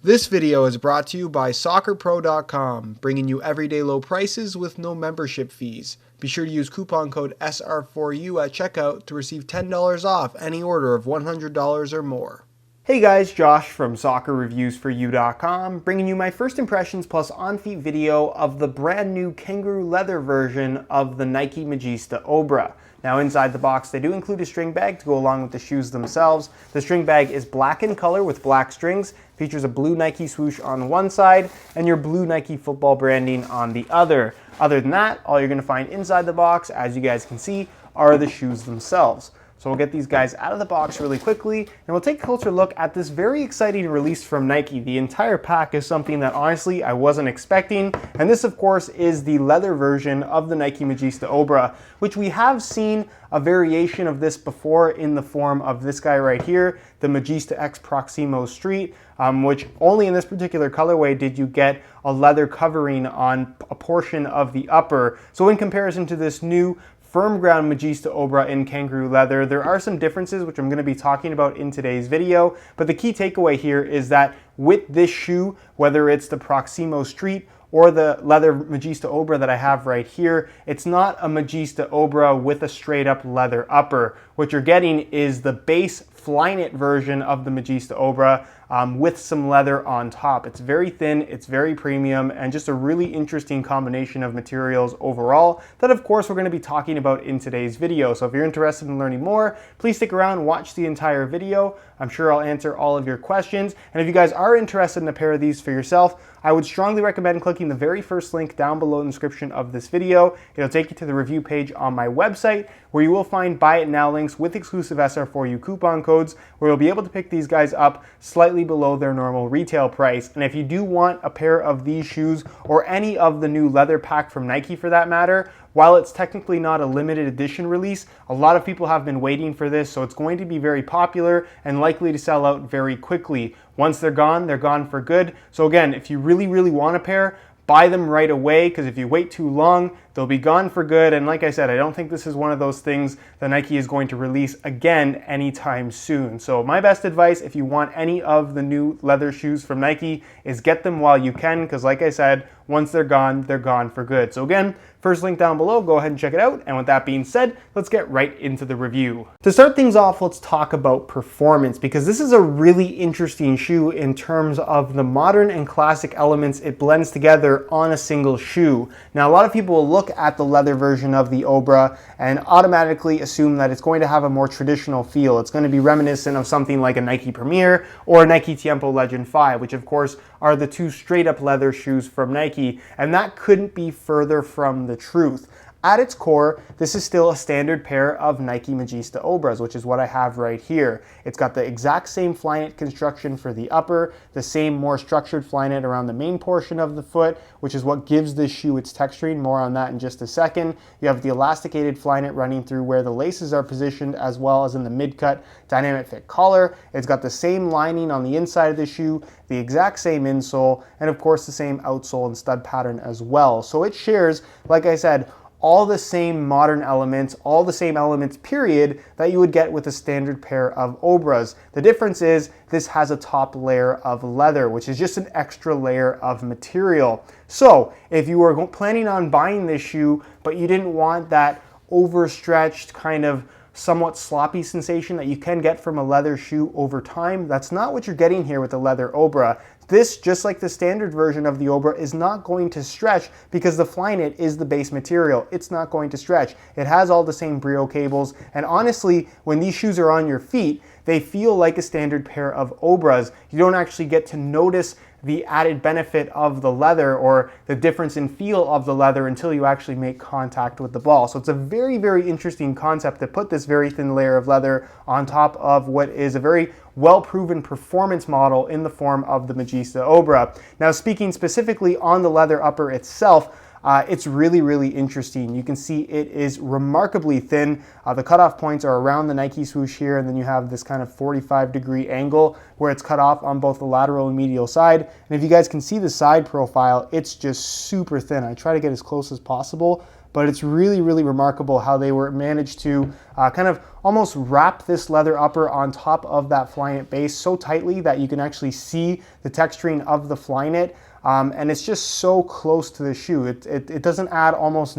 This video is brought to you by SoccerPro.com, bringing you everyday low prices with no membership fees. Be sure to use coupon code SR4U at checkout to receive $10 off any order of $100 or more. Hey guys, Josh from SoccerReviewsForYou.com, bringing you my first impressions plus on-feet video of the brand new kangaroo leather version of the Nike Magista Obra. Now inside the box they do include a string bag to go along with the shoes themselves. The string bag is black in color with black strings, features a blue Nike swoosh on one side and your blue Nike football branding on the other. Other than that, all you're going to find inside the box, as you guys can see, are the shoes themselves. So we'll get these guys out of the box really quickly and we'll take a closer look at this very exciting release from Nike. The entire pack is something that honestly I wasn't expecting, and this of course is the leather version of the Nike Magista Obra, which we have seen a variation of this before in the form of this guy right here, the Magista X Proximo Street, which only in this particular colorway did you get a leather covering on a portion of the upper. So in comparison to this new firm ground Magista Obra in kangaroo leather, there are some differences which I'm going to be talking about in today's video, but the key takeaway here is that with this shoe, whether it's the Proximo Street or the leather Magista Obra that I have right here, it's not a Magista Obra with a straight up leather upper. What you're getting is the base Flyknit version of the Magista Obra with some leather on top. It's very thin, it's very premium, and just a really interesting combination of materials overall that of course we're going to be talking about in today's video. So if you're interested in learning more, please stick around, watch the entire video. I'm sure I'll answer all of your questions. And if you guys are interested in a pair of these for yourself, I would strongly recommend clicking the very first link down below in the description of this video. It'll take you to the review page on my website where you will find buy it now links with exclusive SR4U coupon codes where you'll be able to pick these guys up slightly below their normal retail price. And if you do want a pair of these shoes or any of the new leather pack from Nike for that matter, while it's technically not a limited edition release, a lot of people have been waiting for this, so it's going to be very popular and likely to sell out very quickly. Once they're gone for good. So again, if you really want a pair, buy them right away, because if you wait too long, they'll be gone for good. And like I said, I don't think this is one of those things that Nike is going to release again anytime soon. So my best advice, if you want any of the new leather shoes from Nike, is get them while you can, because like I said, once they're gone for good. So again, first link down below, go ahead and check it out. And with that being said, let's get right into the review. To start things off, let's talk about performance, because this is a really interesting shoe in terms of the modern and classic elements it blends together on a single shoe. Now, a lot of people will look at the leather version of the Obra and automatically assume that it's going to have a more traditional feel. It's going to be reminiscent of something like a Nike Premier or a Nike Tiempo Legend 5, which of course are the two straight up leather shoes from Nike, and that couldn't be further from the truth. At its core, this is still a standard pair of Nike Magista Obras, which is what I have right here. It's got the exact same Flyknit construction for the upper, the same more structured Flyknit around the main portion of the foot, which is what gives this shoe its texturing. More on that in just a second. You have the elasticated Flyknit running through where the laces are positioned, as well as in the mid-cut dynamic fit collar. It's got the same lining on the inside of the shoe, the exact same insole, and of course the same outsole and stud pattern as well. So it shares, like I said, all the same modern elements, all the same elements, period, that you would get with a standard pair of Obras. The difference is this has a top layer of leather, which is just an extra layer of material. So if you were planning on buying this shoe, but you didn't want that overstretched kind of somewhat sloppy sensation that you can get from a leather shoe over time, that's not what you're getting here with the leather Obra. This, just like the standard version of the Obra, is not going to stretch because the Flyknit is the base material. It's not going to stretch. It has all the same Brio cables, and honestly, when these shoes are on your feet, they feel like a standard pair of Obras. You don't actually get to notice the added benefit of the leather or the difference in feel of the leather until you actually make contact with the ball. So it's a very interesting concept to put this very thin layer of leather on top of what is a very well-proven performance model in the form of the Magista Obra. Now, speaking specifically on the leather upper itself, it's really interesting. You can see it is remarkably thin. The cutoff points are around the Nike swoosh here, and then you have this kind of 45-degree angle where it's cut off on both the lateral and medial side. And if you guys can see the side profile, it's just super thin. I try to get as close as possible, but it's really, really remarkable how they were managed to kind of almost wrap this leather upper on top of that Flyknit base so tightly that you can actually see the texturing of the Flyknit. And it's just so close to the shoe. It doesn't add almost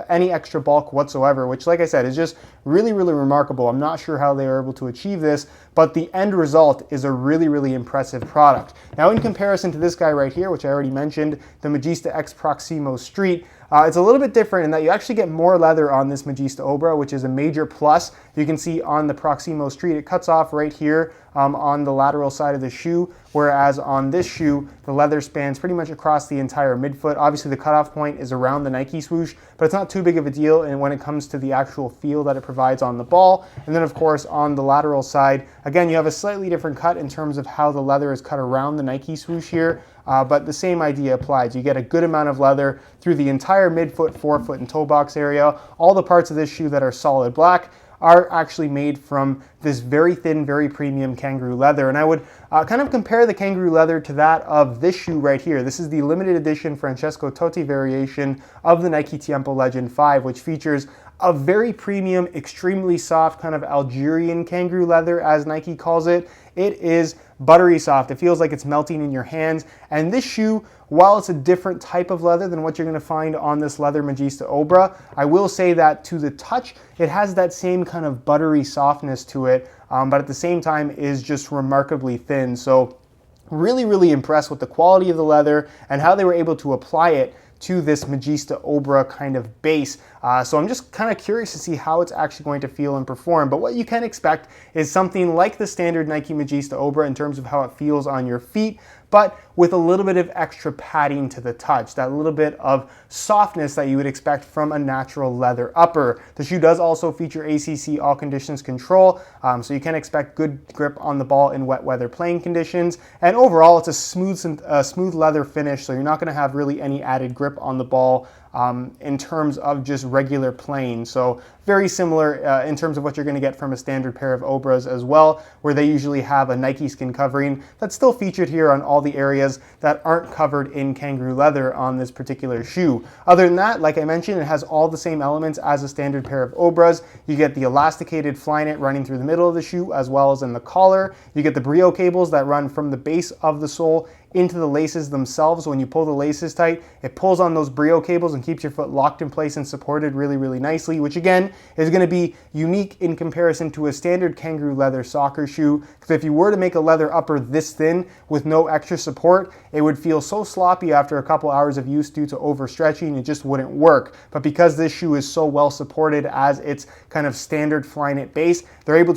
any extra bulk whatsoever, which, like I said, is just really, really remarkable. I'm not sure how they were able to achieve this, but the end result is a really, really impressive product. Now, in comparison to this guy right here, which I already mentioned, the Magista X Proximo Street, it's a little bit different in that you actually get more leather on this Magista Obra, which is a major plus. You can see on the Proximo Street, it cuts off right here on the lateral side of the shoe, whereas on this shoe, the leather spans pretty much across the entire midfoot. Obviously, the cutoff point is around the Nike swoosh, but it's not too big of a deal when it comes to the actual feel that it provides on the ball. And then, of course, on the lateral side, again, you have a slightly different cut in terms of how the leather is cut around the Nike swoosh here. But the same idea applies. You get a good amount of leather through the entire midfoot, forefoot, and toe box area. All the parts of this shoe that are solid black are actually made from this very thin, very premium kangaroo leather. And I would kind of compare the kangaroo leather to that of this shoe right here. This is the limited edition Francesco Totti variation of the Nike Tiempo Legend 5, which features a very premium, extremely soft kind of Algerian kangaroo leather, as Nike calls it. It is buttery soft. It feels like it's melting in your hands. And this shoe, while it's a different type of leather than what you're going to find on this leather Magista Obra, I will say that to the touch, it has that same kind of buttery softness to it, but at the same time is just remarkably thin. So really, really impressed with the quality of the leather and how they were able to apply it to this Magista Obra kind of base. So I'm just kind of curious to see how it's actually going to feel and perform. But what you can expect is something like the standard Nike Magista Obra in terms of how it feels on your feet, but with a little bit of extra padding to the touch, that little bit of softness that you would expect from a natural leather upper. The shoe does also feature ACC all conditions control, so you can expect good grip on the ball in wet weather playing conditions. And overall, it's a smooth leather finish, so you're not going to have really any added grip on the ball in terms of just regular playing. So very similar in terms of what you're going to get from a standard pair of Obras as well, where they usually have a Nike skin covering that's still featured here on all the areas that aren't covered in kangaroo leather on this particular shoe. Other than that, like I mentioned, it has all the same elements as a standard pair of Obras. You get the elasticated Flyknit running through the middle of the shoe as well as in the collar. You get the brio cables that run from the base of the sole into the laces themselves. When you pull the laces tight, it pulls on those brio cables and keeps your foot locked in place and supported really, really nicely, which again is going to be unique in comparison to a standard kangaroo leather soccer shoe. Because if you were to make a leather upper this thin with no extra support, it would feel so sloppy after a couple hours of use due to overstretching. It just wouldn't work. But because this shoe is so well supported as its kind of standard Flyknit base, they're able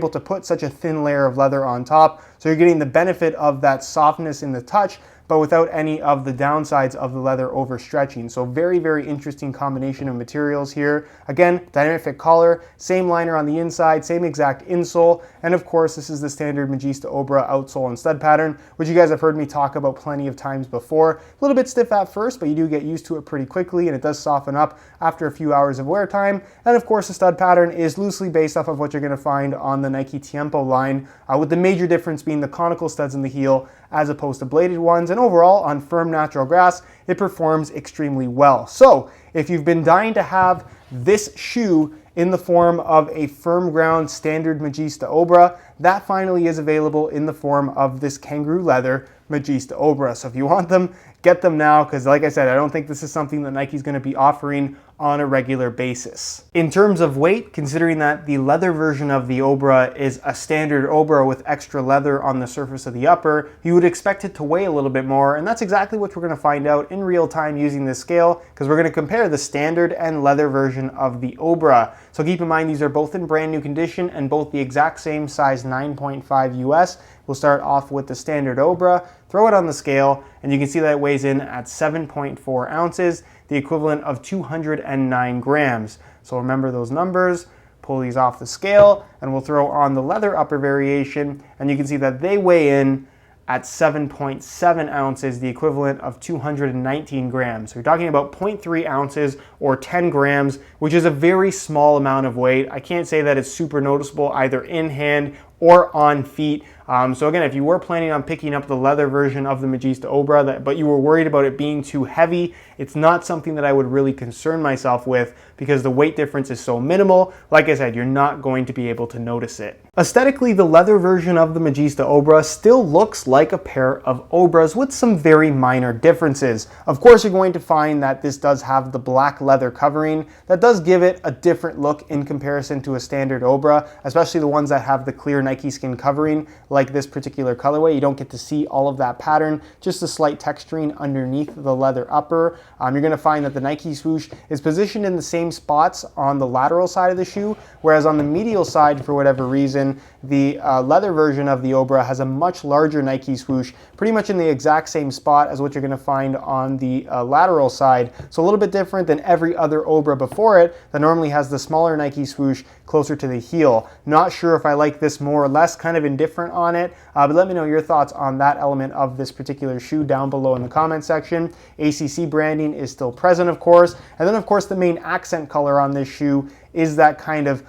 to put such a thin layer of leather on top. So you're getting the benefit of that softness in the touch, but without any of the downsides of the leather overstretching. So very, very interesting combination of materials here. Again, dynamic fit collar, same liner on the inside, same exact insole, and of course this is the standard Magista Obra outsole and stud pattern, which you guys have heard me talk about plenty of times before. A little bit stiff at first, but you do get used to it pretty quickly, and it does soften up after a few hours of wear time. And of course the stud pattern is loosely based off of what you're going to find on the Nike Tiempo line, with the major difference being the conical studs in the heel as opposed to bladed ones. And overall, on firm natural grass, it performs extremely well. So if you've been dying to have this shoe in the form of a firm ground standard Magista Obra, that finally is available in the form of this kangaroo leather Magista Obra. So if you want them, get them now, because like I said, I don't think this is something that Nike's going to be offering on a regular basis. In terms of weight, considering that the leather version of the Obra is a standard Obra with extra leather on the surface of the upper, you would expect it to weigh a little bit more, and that's exactly what we're going to find out in real time using this scale, because we're going to compare the standard and leather version of the Obra. So keep in mind these are both in brand new condition and both the exact same size 9.5 US. We'll start off with the standard Obra, throw it on the scale, and you can see that it weighs in at 7.4 ounces, the equivalent of 209 grams. So remember those numbers, pull these off the scale, and we'll throw on the leather upper variation, and you can see that they weigh in at 7.7 ounces, the equivalent of 219 grams. So you're talking about 0.3 ounces or 10 grams, which is a very small amount of weight. I can't say that it's super noticeable either in hand or on feet. So again, if you were planning on picking up the leather version of the Magista Obra, but you were worried about it being too heavy, it's not something that I would really concern myself with because the weight difference is so minimal. Like I said, you're not going to be able to notice it. Aesthetically, the leather version of the Magista Obra still looks like a pair of Obras with some very minor differences. Of course, you're going to find that this does have the black leather covering. That does give it a different look in comparison to a standard Obra, especially the ones that have the clear Nike skin covering, like this particular colorway. You don't get to see all of that pattern, just a slight texturing underneath the leather upper. You're going to find that the Nike swoosh is positioned in the same spots on the lateral side of the shoe, whereas on the medial side, for whatever reason, the leather version of the Obra has a much larger Nike swoosh, pretty much in the exact same spot as what you're going to find on the lateral side. So a little bit different than every other Obra before it that normally has the smaller Nike swoosh closer to the heel. Not sure if I like this more or less, kind of indifferent on it, but let me know your thoughts on that element of this particular shoe down below in the comment section. ACC branding is still present, of course, and then of course the main accent color on this shoe is that kind of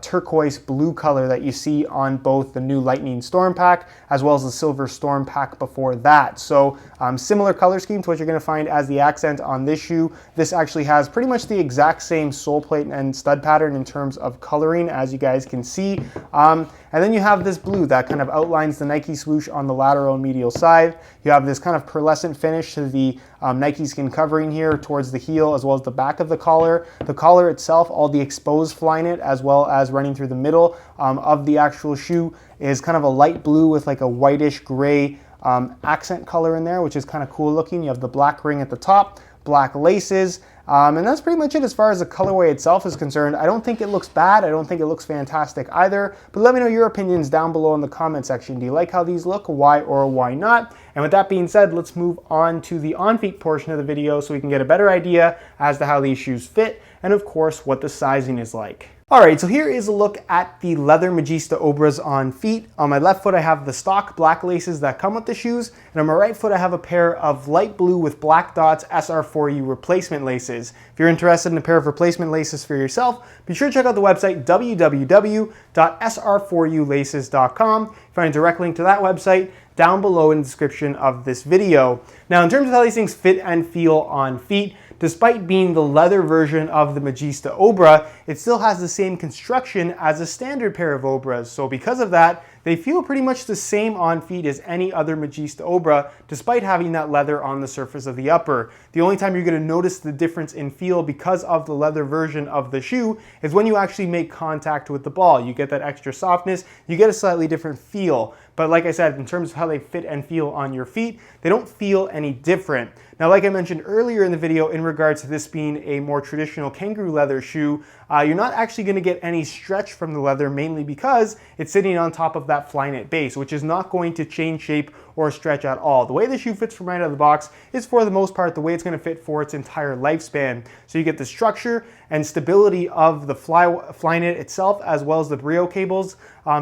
turquoise blue color that you see on both the new Lightning Storm Pack as well as the Silver Storm Pack before that. So similar color scheme to what you're going to find as the accent on this shoe. This actually has pretty much the exact same sole plate and stud pattern in terms of coloring, as you guys can see. And then you have this blue that kind of outlines the Nike swoosh on the lateral and medial side. You have this kind of pearlescent finish to the Nike skin covering here towards the heel as well as the back of the collar. The collar itself, all the exposed flyknit as well as running through the middle of the actual shoe is kind of a light blue with like a whitish gray accent color in there, which is kind of cool looking. You have the black ring at the top, black laces, and that's pretty much it as far as the colorway itself is concerned. I don't think it looks bad. I don't think it looks fantastic either, but let me know your opinions down below in the comment section. Do you like how these look? Why or why not? And with that being said, let's move on to the on-feet portion of the video so we can get a better idea as to how these shoes fit and of course what the sizing is like. Alright, so here is a look at the leather Magista Obras on feet. On my left foot I have the stock black laces that come with the shoes, and on my right foot I have a pair of light blue with black dots SR4U replacement laces. If you're interested in a pair of replacement laces for yourself, be sure to check out the website www.sr4ulaces.com. You find a direct link to that website down below in the description of this video. Now in terms of how these things fit and feel on feet, despite being the leather version of the Magista Obra, it still has the same construction as a standard pair of Obras. So because of that, they feel pretty much the same on feet as any other Magista Obra, despite having that leather on the surface of the upper. The only time you're going to notice the difference in feel because of the leather version of the shoe is when you actually make contact with the ball. You get that extra softness, you get a slightly different feel. But like I said, in terms of how they fit and feel on your feet, they don't feel any different. Now, like I mentioned earlier in the video, in regards to this being a more traditional kangaroo leather shoe, you're not actually going to get any stretch from the leather, mainly because it's sitting on top of that flyknit base, which is not going to change shape or stretch at all. The way the shoe fits from right out of the box is, for the most part, the way it's going to fit for its entire lifespan. So you get the structure and stability of the flyknit itself, as well as the brio cables.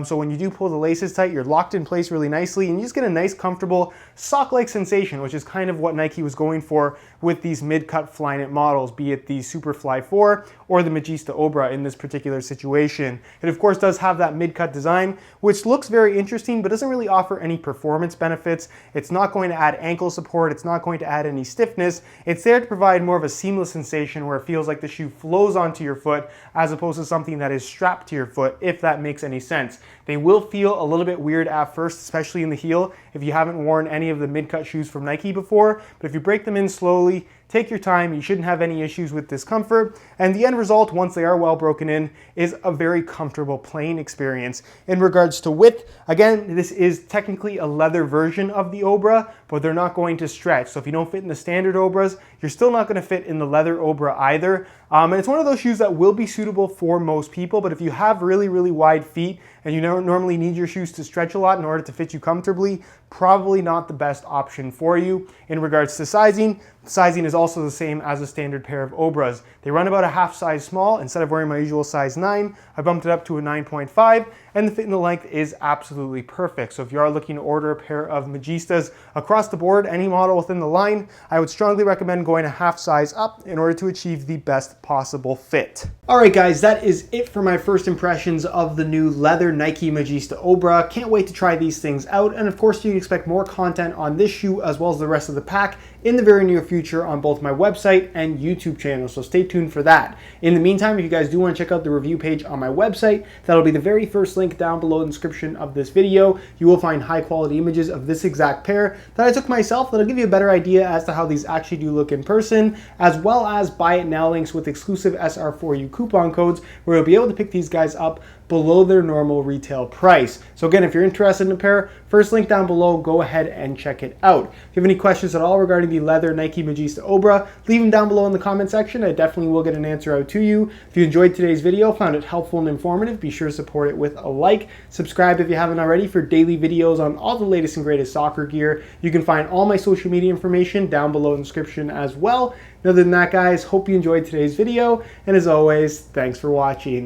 So when you do pull the laces tight, you're locked in place really nicely, and you just get a nice, comfortable sock-like sensation, which is kind of what Nike was going for with these mid-cut flyknit models, be it the Superfly 4 or the Magista Obra in this particular situation. It of course does have that mid-cut design, which looks very interesting, but doesn't really offer any performance benefits. It's not going to add ankle support. It's not going to add any stiffness. It's there to provide more of a seamless sensation where it feels like the shoe flows onto your foot as opposed to something that is strapped to your foot, if that makes any sense. They will feel a little bit weird at first, especially in the heel, if you haven't worn any of the mid-cut shoes from Nike before, but if you break them in slowly, take your time, you shouldn't have any issues with discomfort, and the end result, once they are well broken in, is a very comfortable playing experience. In regards to width, again, this is technically a leather version of the Obra, but they're not going to stretch. So if you don't fit in the standard Obras, you're still not going to fit in the leather Obra either. And it's one of those shoes that will be suitable for most people, but if you have really, really wide feet and you normally need your shoes to stretch a lot in order to fit you comfortably, probably not the best option for you. In regards to sizing, sizing is also the same as a standard pair of Obras. They run about a half size small. Instead of wearing my usual size 9, I bumped it up to a 9.5, and the fit and the length is absolutely perfect. So if you are looking to order a pair of Magistas across the board, any model within the line, I would strongly recommend going a half size up in order to achieve the best possible fit. Alright guys, that is it for my first impressions of the new leather Nike Magista Obra. Can't wait to try these things out, and of course you can expect more content on this shoe as well as the rest of the pack in the very near future on both my website and YouTube channel, so stay tuned for that. In the meantime, if you guys do want to check out the review page on my website, that'll be the very first link down below in the description of this video. You will find high quality images of this exact pair that I took myself that'll give you a better idea as to how these actually do look in person, as well as buy it now links with exclusive SR4U coupon codes where you'll be able to pick these guys up below their normal retail price. So again, if you're interested in a pair, first link down below, go ahead and check it out. If you have any questions at all regarding the leather Nike Magista Obra, leave them down below in the comment section. I definitely will get an answer out to you. If you enjoyed today's video, found it helpful and informative, be sure to support it with a like. Subscribe if you haven't already for daily videos on all the latest and greatest soccer gear. You can find all my social media information down below in the description as well. And other than that, guys, hope you enjoyed today's video, and as always, thanks for watching.